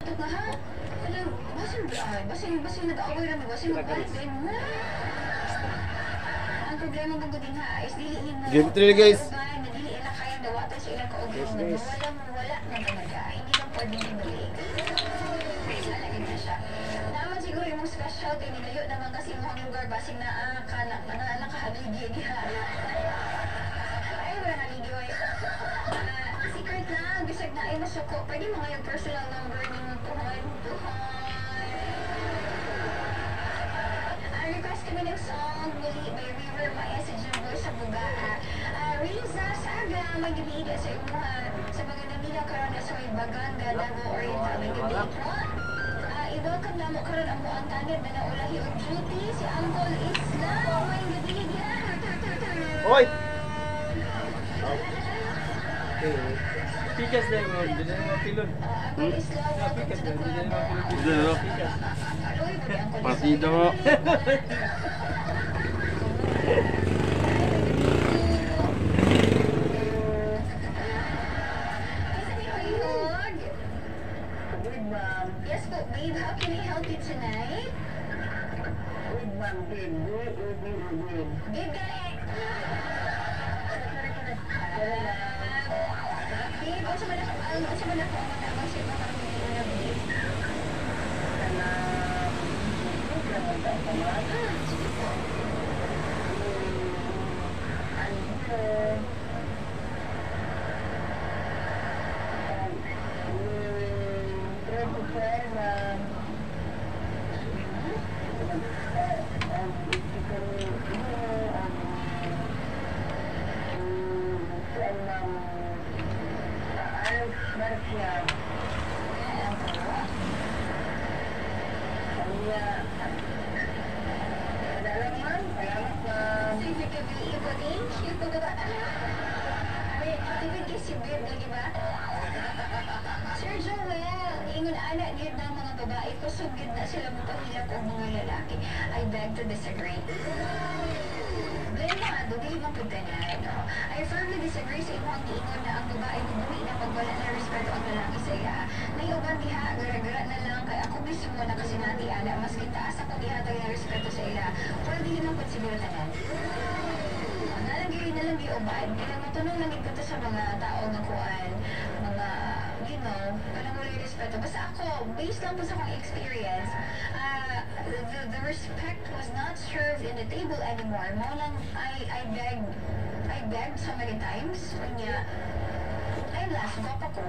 Ito nga ha? Basin nag-away lang, basin magbalik din mo. Ang problema mo din ha, is diliin na. Game 3 guys. Nadiliin na kaya dawatan sa ilang kaugong. Wala na talaga. Hindi lang pwedeng ibalik. Lalagin na siya. Naman siguro yung special kay nilayo naman kasi mo ang lugar basing na nakahaligi niya. Ay, wala naligi. Secret lang. Bisag na ay masuko. Pwede mga yung personal number ni mo tuhan. Request kami ng song muli by River Maya sa Jumbo sa Bugaa. Riza, Saga, magibida sa imuha sa mga namilang karon na sa may Baganga, Davao Oriental, magibida po. I-welcome na mo karon ang buong tanod na naulahi og duty si Uncle Isla. Magibida. Hoy! Pikas na yun, hindi na yung pilon. Uncle Isla, welcome to the club. Partido mo. Yes po, babe, how can I help you tonight? Babe, galing! Babe, ang sama na po ang matawag siya pa kami na babe. Sige po. Sir Joel, ingon anak gid ng mga babae kusog gid na sila mutahilak og mga lalaki. I beg to disagree. Blame na, dili mo pagtanan. I firmly disagree sa imong giingon na ang babae bubuhi na pag wala na respeto ang lalaki sa iya. Nayuban diha, gara-gara na lang kay ako mismo na kasinati ana mas taas ako gihatag ng respeto sa ila. Pero dili man pud siguro tanan. Nalang giubad, kaya matunong lang ito sa mga tao nga kuan, mga, you know, kanang wala respeto. Basta ako, based lang po sa akong experience, the respect was not served in the table anymore. Mo lang, I begged so many times, kanya, ay last, gop ako.